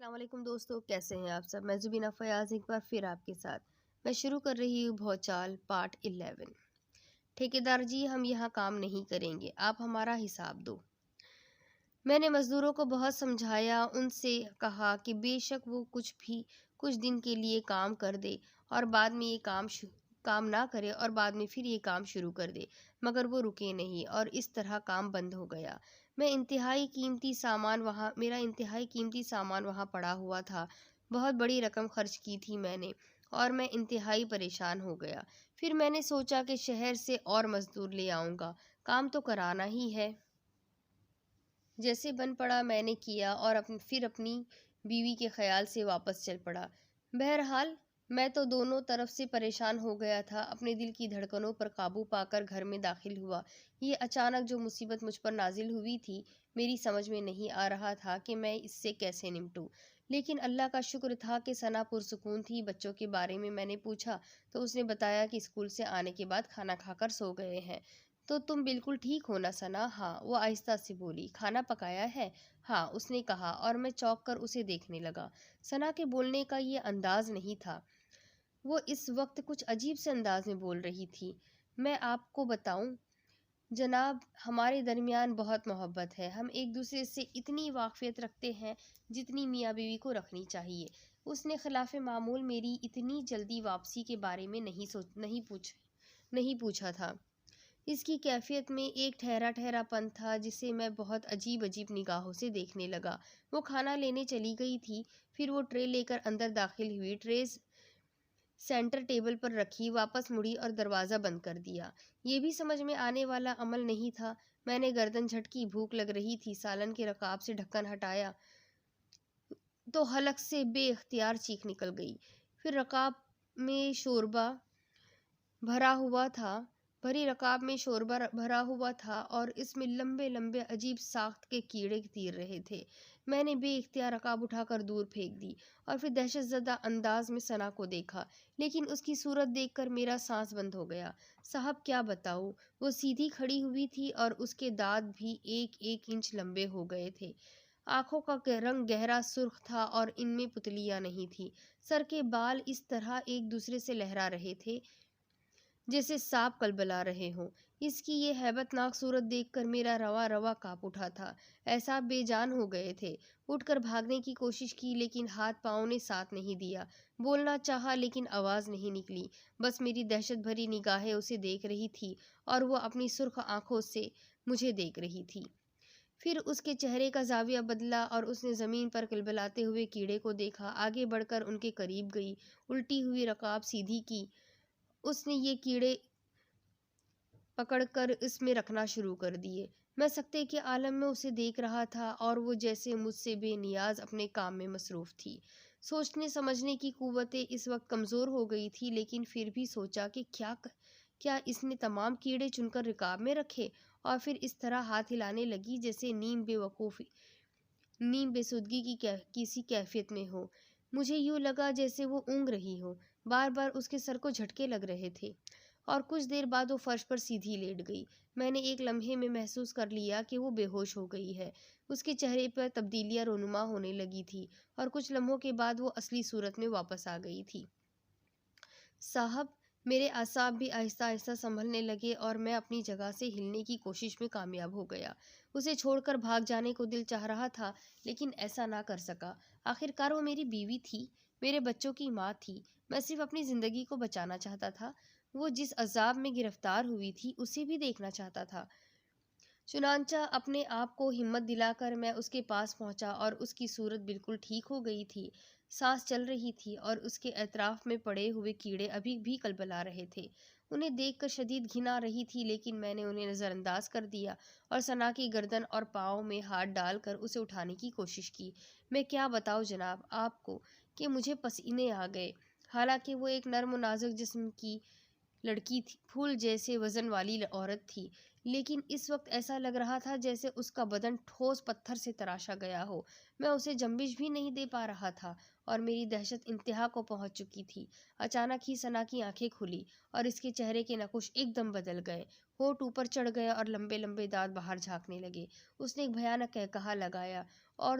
السلام علیکم دوستو، کیسے ہیں آپ سب؟ میں زبینہ فیاض ایک بار پھر آپ کے ساتھ میں شروع کر رہی ہوں بھوچال پارٹ 11۔ ٹھیکیدار جی، ہم یہاں کام نہیں کریں گے، آپ ہمارا حساب دو۔ میں نے مزدوروں کو بہت سمجھایا، ان سے کہا کہ بے شک وہ کچھ دن کے لیے کام کر دے اور بعد میں یہ کام نہ کرے اور بعد میں پھر یہ کام شروع کر دے، مگر وہ رکے نہیں اور اس طرح کام بند ہو گیا۔ میرا انتہائی قیمتی سامان وہاں پڑا ہوا تھا، بہت بڑی رقم خرچ کی تھی میں نے اور میں انتہائی پریشان ہو گیا۔ پھر میں نے سوچا کہ شہر سے اور مزدور لے آؤں گا، کام تو کرانا ہی ہے۔ جیسے بن پڑا میں نے کیا اور پھر اپنی بیوی کے خیال سے واپس چل پڑا۔ بہرحال میں تو دونوں طرف سے پریشان ہو گیا تھا، اپنے دل کی دھڑکنوں پر قابو پا کر گھر میں داخل ہوا۔ یہ اچانک جو مصیبت مجھ پر نازل ہوئی تھی، میری سمجھ میں نہیں آ رہا تھا کہ میں اس سے کیسے نمٹوں، لیکن اللہ کا شکر تھا کہ ثنا پرسکون تھی۔ بچوں کے بارے میں نے پوچھا تو اس نے بتایا کہ اسکول سے آنے کے بعد کھانا کھا کر سو گئے ہیں۔ تو تم بالکل ٹھیک ہو نا ثنا؟ ہاں، وہ آہستہ سے بولی۔ کھانا پکایا ہے؟ ہاں، اس نے کہا اور میں چونک کر اسے دیکھنے لگا۔ ثنا کے بولنے کا یہ انداز نہیں تھا، وہ اس وقت کچھ عجیب سے انداز میں بول رہی تھی۔ میں آپ کو بتاؤں جناب، ہمارے درمیان بہت محبت ہے، ہم ایک دوسرے سے اتنی واقفیت رکھتے ہیں جتنی میاں بیوی کو رکھنی چاہیے۔ اس نے خلاف معمول میری اتنی جلدی واپسی کے بارے میں نہیں پوچھا تھا۔ اس کی کیفیت میں ایک ٹھہرا پن تھا جسے میں بہت عجیب نگاہوں سے دیکھنے لگا۔ وہ کھانا لینے چلی گئی تھی، پھر وہ ٹرے لے کر اندر داخل ہوئی، ٹرے سینٹر ٹیبل پر رکھی، واپس مڑی اور دروازہ بند کر دیا۔ یہ بھی سمجھ میں آنے والا عمل نہیں تھا۔ میں نے گردن جھٹکی، بھوک لگ رہی تھی، سالن کے رکاب سے ڈھکن ہٹایا تو حلق سے بے اختیار چیخ نکل گئی۔ پھر رکاب میں شوربہ بھرا ہوا تھا اور اس میں لمبے لمبے عجیب ساخت کے کیڑے تیر رہے تھے۔ میں نے بے اختیار رکاب اٹھا کر دور پھینک دی اور پھر دہشت زدہ انداز میں ثنا کو دیکھا، لیکن اس کی صورت دیکھ کر میرا سانس بند ہو گیا۔ صاحب کیا بتاؤں، وہ سیدھی کھڑی ہوئی تھی اور اس کے دانت بھی 1 انچ لمبے ہو گئے تھے۔ آنکھوں کا رنگ گہرا سرخ تھا اور ان میں پتلیاں نہیں تھیں۔ سر کے بال اس طرح ایک دوسرے سے لہرا رہے تھے جیسے سانپ کلبلا رہے ہوں۔ اس کی یہ ہیبت ناک صورت دیکھ کر میرا رواں کانپ اٹھا تھا۔ اعصاب بے جان ہو گئے تھے۔ اٹھ کر بھاگنے کی کوشش کی لیکن ہاتھ پاؤں نے ساتھ نہیں دیا۔ بولنا چاہا لیکن آواز نہیں نکلی، بس میری دہشت بھری نگاہیں اسے دیکھ رہی تھی اور وہ اپنی سرخ آنکھوں سے مجھے دیکھ رہی تھی۔ پھر اس کے چہرے کا زاویہ بدلا اور اس نے زمین پر کلبلاتے ہوئے کیڑے کو دیکھا۔ آگے بڑھ کر ان کے قریب گئی، الٹی ہوئی رکاب سیدھی کی۔ اس نے یہ کیڑے پکڑ کر اس میں رکھنا شروع کر دیے۔ میں سکتے کے عالم میں اسے دیکھ رہا تھا اور وہ جیسے مجھ سے بے نیاز اپنے کام میں مصروف تھی۔ سوچنے سمجھنے کی قوتیں اس وقت کمزور ہو گئی تھی، لیکن پھر بھی سوچا کہ کیا اس نے تمام کیڑے چن کر رکاب میں رکھے، اور پھر اس طرح ہاتھ ہلانے لگی جیسے نیم بے سودگی کی کسی کیفیت میں ہو۔ مجھے یوں لگا جیسے وہ اونگ رہی ہو۔ بار بار اس کے سر کو جھٹکے لگ رہے تھے اور کچھ دیر بعد وہ فرش پر سیدھی لیٹ گئی۔ میں نے ایک لمحے میں محسوس کر لیا کہ وہ بے ہوش ہو گئی ہے۔ اس کے چہرے پر تبدیلیاں رونما ہونے لگی تھی اور کچھ لمحوں کے بعد وہ اصلی صورت میں واپس آ گئی تھی۔ صاحب، میرے اعصاب بھی آہستہ آہستہ سنبھلنے لگے اور میں اپنی جگہ سے ہلنے کی کوشش میں کامیاب ہو گیا۔ اسے چھوڑ کر بھاگ جانے کو دل چاہ رہا تھا، لیکن ایسا نہ کر سکا۔ آخرکار وہ میری بیوی تھی، میرے بچوں کی ماں تھی۔ میں صرف اپنی زندگی کو بچانا چاہتا تھا۔ وہ جس عذاب میں گرفتار ہوئی تھی اسے بھی دیکھنا چاہتا تھا۔ چنانچہ اپنے آپ کو ہمت دلا کر میں اس کے پاس پہنچا اور اس کی صورت بالکل ٹھیک ہو گئی تھی، سانس چل رہی تھی اور اس کے اطراف میں پڑے ہوئے کیڑے ابھی بھی کلبلا رہے تھے۔ انہیں دیکھ کر شدید گھن آ رہی تھی، لیکن میں نے انہیں نظر انداز کر دیا اور ثنا کی گردن اور پاؤں میں ہاتھ ڈال کر اسے اٹھانے کی کوشش کی۔ میں کیا بتاؤں جناب آپ کو کہ مجھے پسینے آ گئے۔ حالانکہ وہ ایک نرم و نازک جسم کی لڑکی تھی، پھول جیسے وزن والی عورت تھی، لیکن اس وقت ایسا لگ رہا تھا جیسے اس کا بدن ٹھوس پتھر سے تراشا گیا ہو۔ میں اسے جنبش بھی نہیں دے پا رہا تھا اور میری دہشت انتہا کو پہنچ چکی تھی۔ اچانک ہی ثنا کی آنکھیں کھلی اور اس کے چہرے کے نقوش ایک دم بدل گئے، ہونٹ اوپر چڑھ گئے اور لمبے لمبے دانت باہر جھانکنے لگے۔ اس نے ایک بھیانک قہقہا لگایا اور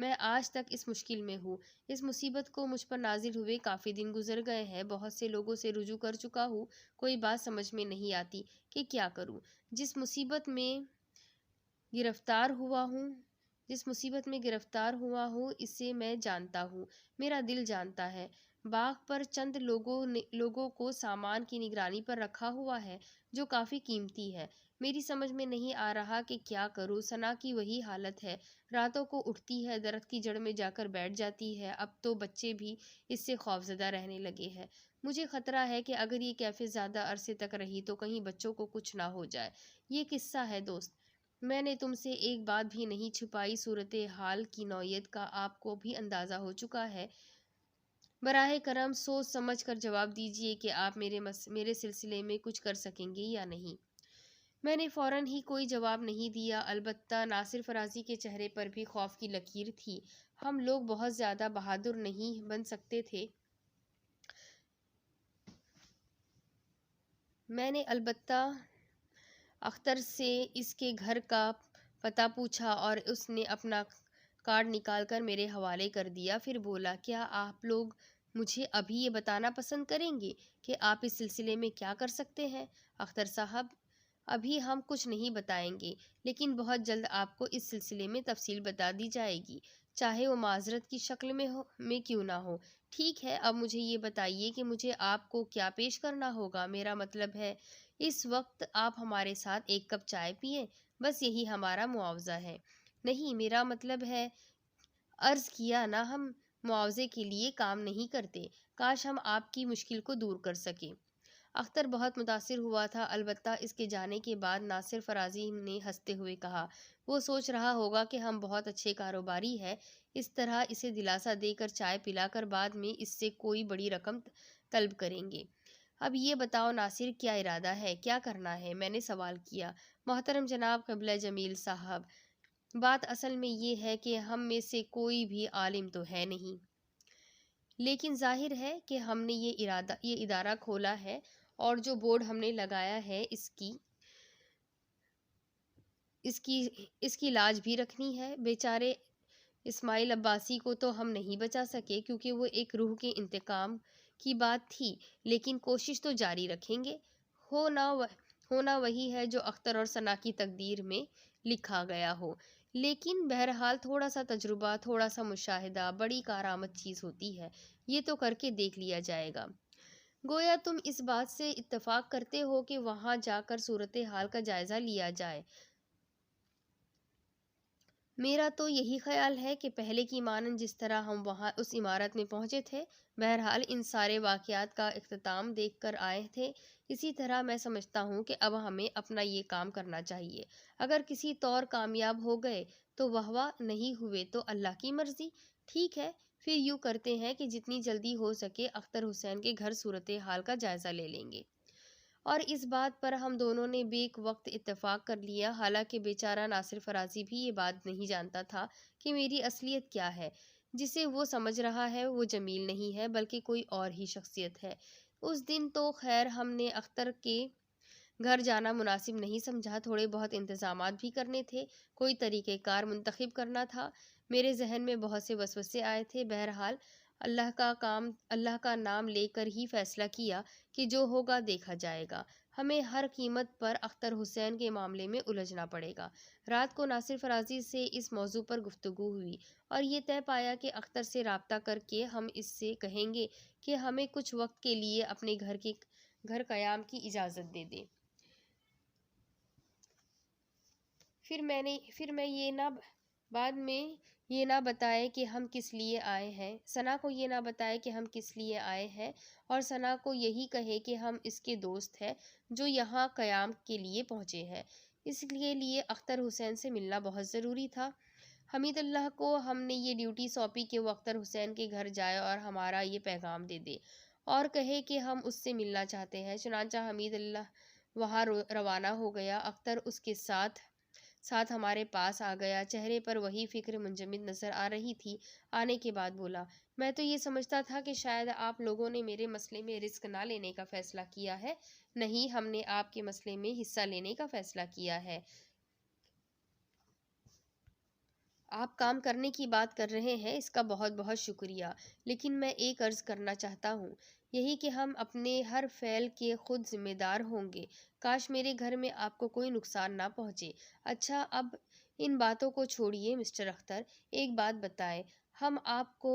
میں آج تک اس مشکل میں ہوں۔ اس مصیبت کو مجھ پر نازل ہوئے کافی دن گزر گئے ہیں، بہت سے لوگوں سے رجوع کر چکا ہوں، کوئی بات سمجھ میں نہیں آتی کہ کیا کروں۔ جس مصیبت میں گرفتار ہوا ہوں اسے میں جانتا ہوں، میرا دل جانتا ہے۔ باغ پر چند لوگوں کو سامان کی نگرانی پر رکھا ہوا ہے جو کافی قیمتی ہے۔ میری سمجھ میں نہیں آ رہا کہ کیا کروں۔ ثنا کی وہی حالت ہے، راتوں کو اٹھتی ہے، درخت کی جڑ میں جا کر بیٹھ جاتی ہے۔ اب تو بچے بھی اس سے خوفزدہ رہنے لگے ہیں۔ مجھے خطرہ ہے کہ اگر یہ کیفیت زیادہ عرصے تک رہی تو کہیں بچوں کو کچھ نہ ہو جائے۔ یہ قصہ ہے دوست، میں نے تم سے ایک بات بھی نہیں چھپائی، صورتحال کی نوعیت کا آپ کو بھی اندازہ ہو چکا ہے۔ براہ کرم سوچ سمجھ کر جواب دیجیے کہ آپ میرے سلسلے میں کچھ کر سکیں گے یا نہیں۔ میں نے فوراً ہی کوئی جواب نہیں دیا، البتہ ناصر فرازی کے چہرے پر بھی خوف کی لکیر تھی۔ ہم لوگ بہت زیادہ بہادر نہیں بن سکتے تھے۔ میں نے البتہ اختر سے اس کے گھر کا پتہ پوچھا اور اس نے اپنا کارڈ نکال کر میرے حوالے کر دیا، پھر بولا، کیا آپ لوگ مجھے ابھی یہ بتانا پسند کریں گے کہ آپ اس سلسلے میں کیا کر سکتے ہیں؟ اختر صاحب، ابھی ہم کچھ نہیں بتائیں گے، لیکن بہت جلد آپ کو اس سلسلے میں تفصیل بتا دی جائے گی، چاہے وہ معذرت کی شکل میں کیوں نہ ہو۔ ٹھیک ہے، اب مجھے یہ بتائیے کہ مجھے آپ کو کیا پیش کرنا ہوگا؟ میرا مطلب ہے اس وقت آپ ہمارے ساتھ ایک کپ چائے پئیں، بس یہی ہمارا معاوضہ ہے۔ نہیں، میرا مطلب ہے، عرض کیا نا، ہم معاوضے کے لیے کام نہیں کرتے، کاش ہم آپ کی مشکل کو دور کر سکیں۔ اختر بہت متاثر ہوا تھا، البتہ اس کے جانے کے بعد ناصر فرازی نے ہنستے ہوئے کہا، وہ سوچ رہا ہوگا کہ ہم بہت اچھے کاروباری ہیں، اس طرح اسے دلاسا دے کر چائے پلا کر بعد میں اس سے کوئی بڑی رقم طلب کریں گے۔ اب یہ بتاؤ ناصر، کیا ارادہ ہے، کیا کرنا ہے؟ میں نے سوال کیا۔ محترم جناب قبلہ جمیل صاحب، بات اصل میں یہ ہے کہ ہم میں سے کوئی بھی عالم تو ہے نہیں، لیکن ظاہر ہے کہ ہم نے یہ ادارہ کھولا ہے اور جو بورڈ ہم نے لگایا ہے اس کی لاج بھی رکھنی ہے۔ بیچارے اسماعیل عباسی کو تو ہم نہیں بچا سکے کیونکہ وہ ایک روح کے انتقام کی بات تھی، لیکن کوشش تو جاری رکھیں گے۔ ہونا وہی ہے جو اختر اور ثنا کی تقدیر میں لکھا گیا ہو، لیکن بہرحال تھوڑا سا تجربہ، تھوڑا سا مشاہدہ بڑی کارآمد چیز ہوتی ہے، یہ تو کر کے دیکھ لیا جائے گا۔ گویا تم اس بات سے اتفاق کرتے ہو کہ وہاں جا کر صورتحال کا جائزہ لیا جائے۔ میرا تو یہی خیال ہے کہ پہلے کی مانند جس طرح ہم وہاں اس عمارت میں پہنچے تھے، بہرحال ان سارے واقعات کا اختتام دیکھ کر آئے تھے، اسی طرح میں سمجھتا ہوں کہ اب ہمیں اپنا یہ کام کرنا چاہیے۔ اگر کسی طور کامیاب ہو گئے تو واہ واہ، نہیں ہوئے تو اللہ کی مرضی۔ ٹھیک ہے، پھر یوں کرتے ہیں کہ جتنی جلدی ہو سکے اختر حسین کے گھر صورتحال کا جائزہ لے لیں گے۔ اور اس بات پر ہم دونوں نے بیک وقت اتفاق کر لیا، حالانکہ بیچارہ ناصر فرازی بھی یہ بات نہیں جانتا تھا کہ میری اصلیت کیا ہے۔ جسے وہ سمجھ رہا ہے وہ جمیل نہیں ہے بلکہ کوئی اور ہی شخصیت ہے۔ اس دن تو خیر ہم نے اختر کے گھر جانا مناسب نہیں سمجھا، تھوڑے بہت انتظامات بھی کرنے تھے، کوئی طریقہ کار منتخب کرنا تھا، میرے ذہن میں بہت سے وسوسے آئے تھے۔ بہرحال اللہ کا نام لے کر ہی فیصلہ کیا کہ جو ہوگا دیکھا جائے گا، ہمیں ہر قیمت پر اختر حسین کے معاملے میں الجھنا پڑے گا۔ رات کو ناصر فرازی سے اس موضوع پر گفتگو ہوئی اور یہ طے پایا کہ اختر سے رابطہ کر کے ہم اس سے کہیں گے کہ ہمیں کچھ وقت کے لیے اپنے گھر قیام کی اجازت دے دے۔ پھر میں بعد میں یہ نہ بتائے کہ ہم کس لیے آئے ہیں، ثنا کو یہ نہ بتائے کہ ہم کس لیے آئے ہیں، اور ثنا کو یہی کہے کہ ہم اس کے دوست ہیں جو یہاں قیام کے لیے پہنچے ہیں۔ اس کے لیے اختر حسین سے ملنا بہت ضروری تھا۔ حمید اللہ کو ہم نے یہ ڈیوٹی سونپی کہ وہ اختر حسین کے گھر جائے اور ہمارا یہ پیغام دے دے اور کہے کہ ہم اس سے ملنا چاہتے ہیں۔ چنانچہ حمید اللہ وہاں روانہ ہو گیا، اختر اس کے ساتھ ہمارے پاس آ گیا، چہرے پر وہی فکر منجمد نظر آ رہی تھی۔ آنے کے بعد بولا، میں تو یہ سمجھتا تھا کہ شاید آپ لوگوں نے میرے مسئلے میں رسک نہ لینے کا فیصلہ کیا ہے۔ نہیں، ہم نے آپ کے مسئلے میں حصہ لینے کا فیصلہ کیا ہے۔ آپ کام کرنے کی بات کر رہے ہیں، اس کا بہت بہت شکریہ، لیکن میں ایک عرض کرنا چاہتا ہوں، یہی کہ ہم اپنے ہر فعل کے خود ذمہ دار ہوں گے۔ کاش میرے گھر میں آپ کو کوئی نقصان نہ پہنچے۔ اچھا، اب ان باتوں کو چھوڑیے مسٹر اختر، ایک بات بتائیں، ہم آپ کو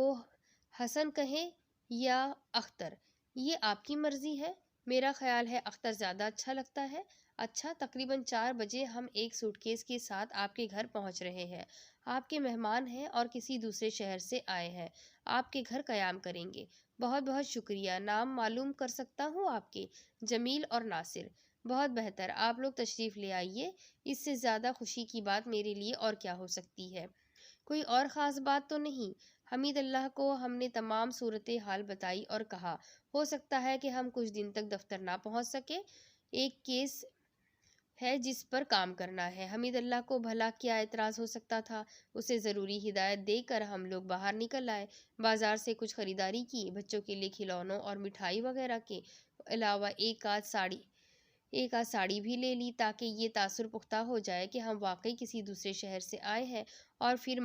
حسن کہیں یا اختر؟ یہ آپ کی مرضی ہے۔ میرا خیال ہے اختر زیادہ اچھا لگتا ہے۔ اچھا، تقریباً 4 بجے ہم ایک سوٹ کیس کے ساتھ آپ کے گھر پہنچ رہے ہیں۔ آپ کے مہمان ہیں اور کسی دوسرے شہر سے آئے ہیں، آپ کے گھر قیام کریں گے۔ بہت بہت شکریہ۔ نام معلوم کر سکتا ہوں آپ کے؟ جمیل اور ناصر۔ بہت بہتر، آپ لوگ تشریف لے آئیے۔ اس سے زیادہ خوشی کی بات میرے لیے اور کیا ہو سکتی ہے؟ کوئی اور خاص بات تو نہیں؟ حمید اللہ کو ہم نے تمام صورتحال بتائی اور کہا، ہو سکتا ہے کہ ہم کچھ دن تک دفتر نہ پہنچ سکے، ایک کیس ہے جس پر کام کرنا ہے۔ حمید اللہ کو بھلا کیا اعتراض ہو سکتا تھا؟ اسے ضروری ہدایت دے کر ہم لوگ باہر نکل آئے، بازار سے کچھ خریداری کی، بچوں کے لیے کھلونوں اور مٹھائی وغیرہ کے علاوہ ایک آدھ ساڑی بھی لے لی، تاکہ یہ تاثر پختہ ہو جائے کہ ہم واقعی کسی دوسرے شہر سے آئے ہیں، اور پھر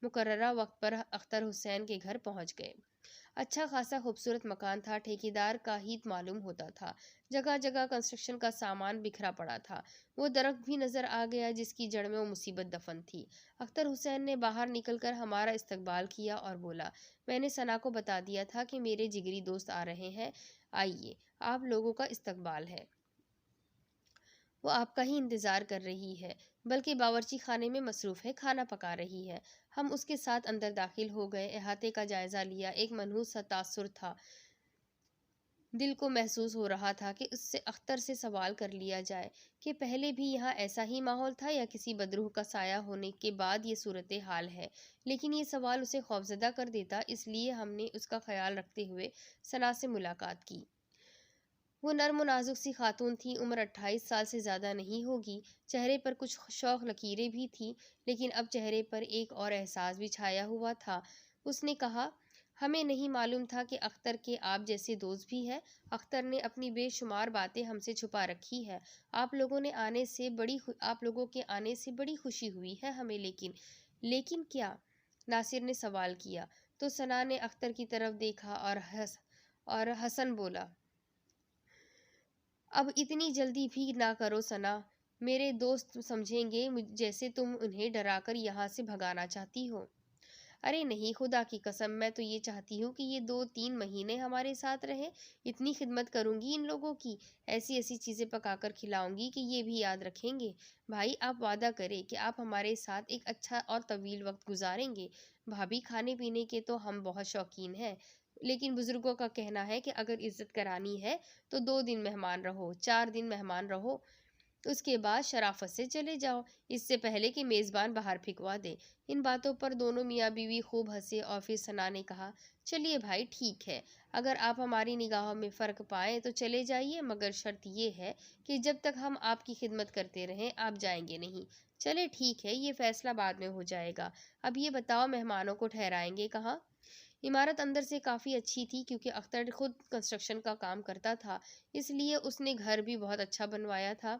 مقررہ وقت پر اختر حسین کے گھر پہنچ گئے۔ اچھا خاصا خوبصورت مکان تھا، ٹھیکیدار کا ہی معلوم ہوتا تھا۔ جگہ جگہ کنسٹرکشن کا سامان بکھرا پڑا تھا۔ وہ درخت بھی نظر آ گیا جس کی جڑ میں وہ مصیبت دفن تھی۔ اختر حسین نے باہر نکل کر ہمارا استقبال کیا اور بولا، میں نے ثنا کو بتا دیا تھا کہ میرے جگری دوست آ رہے ہیں، آئیے، آپ لوگوں کا استقبال ہے۔ وہ آپ کا ہی انتظار کر رہی ہے، بلکہ باورچی خانے میں مصروف ہے، کھانا پکا رہی ہے۔ ہم اس کے ساتھ اندر داخل ہو گئے، احاطے کا جائزہ لیا، ایک منحوس سا تاثر تھا، دل کو محسوس ہو رہا تھا کہ اس سے اختر سے سوال کر لیا جائے کہ پہلے بھی یہاں ایسا ہی ماحول تھا یا کسی بدروح کا سایہ ہونے کے بعد یہ صورتحال ہے، لیکن یہ سوال اسے خوفزدہ کر دیتا، اس لیے ہم نے اس کا خیال رکھتے ہوئے ثنا سے ملاقات کی۔ وہ نرم و نازک سی خاتون تھی، عمر 28 سال سے زیادہ نہیں ہوگی، چہرے پر کچھ شوخ لکیریں بھی تھیں، لیکن اب چہرے پر ایک اور احساس بھی چھایا ہوا تھا۔ اس نے کہا، ہمیں نہیں معلوم تھا کہ اختر کے آپ جیسے دوست بھی ہیں۔ اختر نے اپنی بے شمار باتیں ہم سے چھپا رکھی ہے۔ آپ لوگوں کے آنے سے بڑی خوشی ہوئی ہے ہمیں، لیکن کیا؟ ناصر نے سوال کیا، تو ثنا نے اختر کی طرف دیکھا اور حسن بولا، اب اتنی جلدی بھی نہ کرو ثنا، میرے دوست سمجھیں گے جیسے تم انہیں ڈرا کر یہاں سے بھگانا چاہتی ہو۔ ارے نہیں، خدا کی قسم، میں تو یہ چاہتی ہوں کہ یہ 2-3 مہینے ہمارے ساتھ رہیں، اتنی خدمت کروں گی ان لوگوں کی، ایسی چیزیں پکا کر کھلاؤں گی کہ یہ بھی یاد رکھیں گے۔ بھائی، آپ وعدہ کریں کہ آپ ہمارے ساتھ ایک اچھا اور طویل وقت گزاریں گے۔ بھابھی، کھانے پینے کے تو ہم بہت شوقین ہیں، لیکن بزرگوں کا کہنا ہے کہ اگر عزت کرانی ہے تو 2 دن مہمان رہو، 4 دن مہمان رہو، اس کے بعد شرافت سے چلے جاؤ، اس سے پہلے کہ میزبان باہر پھینکوا دے۔ ان باتوں پر دونوں میاں بیوی خوب ہنسے اور پھر ثنا نے کہا، چلیے بھائی، ٹھیک ہے، اگر آپ ہماری نگاہوں میں فرق پائیں تو چلے جائیے، مگر شرط یہ ہے کہ جب تک ہم آپ کی خدمت کرتے رہیں آپ جائیں گے نہیں۔ چلے ٹھیک ہے، یہ فیصلہ بعد میں ہو جائے گا۔ اب یہ بتاؤ، مہمانوں کو ٹھہرائیں گے کہاں؟ عمارت اندر سے کافی اچھی تھی، کیونکہ اختر خود کنسٹرکشن کا کام کرتا تھا، اس لیے اس نے گھر بھی بہت اچھا بنوایا تھا۔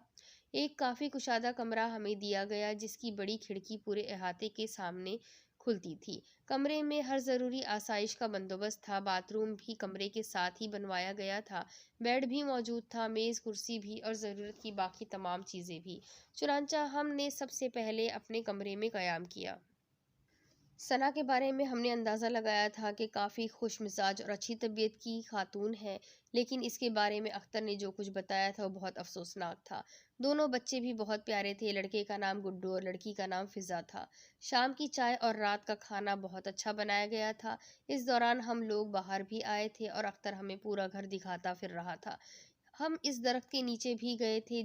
ایک کافی کشادہ کمرہ ہمیں دیا گیا جس کی بڑی کھڑکی پورے احاطے کے سامنے کھلتی تھی۔ کمرے میں ہر ضروری آسائش کا بندوبست تھا، باتھ روم بھی کمرے کے ساتھ ہی بنوایا گیا تھا، بیڈ بھی موجود تھا، میز کرسی بھی اور ضرورت کی باقی تمام چیزیں بھی۔ چنانچہ ہم نے سب سے پہلے اپنے کمرے میں قیام کیا۔ ثنا کے بارے میں ہم نے اندازہ لگایا تھا کہ کافی خوش مزاج اور اچھی طبیعت کی خاتون ہے، لیکن اس کے بارے میں اختر نے جو کچھ بتایا تھا وہ بہت افسوسناک تھا۔ دونوں بچے بھی بہت پیارے تھے، لڑکے کا نام گڈو اور لڑکی کا نام فضا تھا۔ شام کی چائے اور رات کا کھانا بہت اچھا بنایا گیا تھا۔ اس دوران ہم لوگ باہر بھی آئے تھے اور اختر ہمیں پورا گھر دکھاتا پھر رہا تھا۔ ہم اس درخت کے نیچے بھی گئے تھے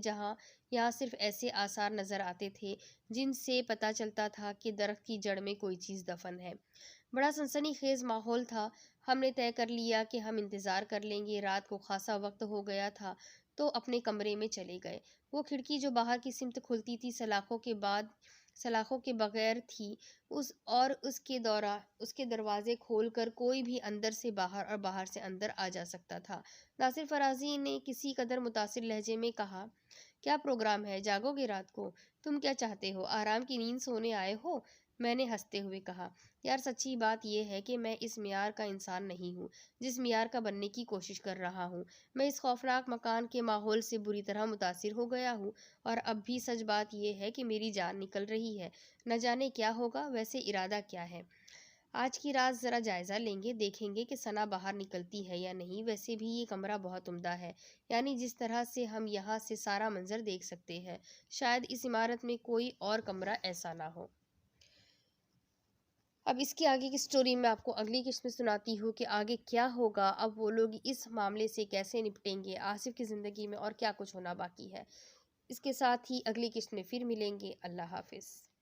یہاں صرف ایسے آثار نظر آتے تھے جن سے پتہ چلتا تھا کہ درخت کی جڑ میں کوئی چیز دفن ہے۔ بڑا سنسنی خیز ماحول تھا۔ ہم نے طے کر لیا کہ ہم انتظار کر لیں گے، رات کو خاصا وقت ہو گیا تھا تو اپنے کمرے میں چلے گئے۔ وہ کھڑکی جو باہر کی سمت کھلتی تھی سلاخوں کے بغیر تھی، اس کے دروازے کھول کر کوئی بھی اندر سے باہر اور باہر سے اندر آ جا سکتا تھا۔ ناصر فرازی نے کسی قدر متاثر لہجے میں کہا، کیا پروگرام ہے؟ جاگو گے رات کو؟ تم کیا چاہتے ہو؟ آرام کی نیند سونے آئے ہو؟ میں نے ہنستے ہوئے کہا، یار سچی بات یہ ہے کہ میں اس معیار کا انسان نہیں ہوں جس معیار کا بننے کی کوشش کر رہا ہوں۔ میں اس خوفناک مکان کے ماحول سے بری طرح متاثر ہو گیا ہوں، اور اب بھی سچ بات یہ ہے کہ میری جان نکل رہی ہے۔ نہ جانے کیا ہوگا، ویسے ارادہ کیا ہے؟ آج کی رات ذرا جائزہ لیں گے، دیکھیں گے کہ ثنا باہر نکلتی ہے یا نہیں۔ ویسے بھی یہ کمرہ بہت عمدہ ہے، یعنی جس طرح سے ہم یہاں سے سارا منظر دیکھ سکتے ہیں، شاید اس عمارت میں کوئی اور کمرہ ایسا نہ ہو۔ اب اس کے آگے کی سٹوری میں آپ کو اگلی قسط میں سناتی ہوں کہ آگے کیا ہوگا، اب وہ لوگ اس معاملے سے کیسے نپٹیں گے، آصف کی زندگی میں اور کیا کچھ ہونا باقی ہے۔ اس کے ساتھ ہی اگلی قسط میں پھر ملیں گے۔ اللہ حافظ۔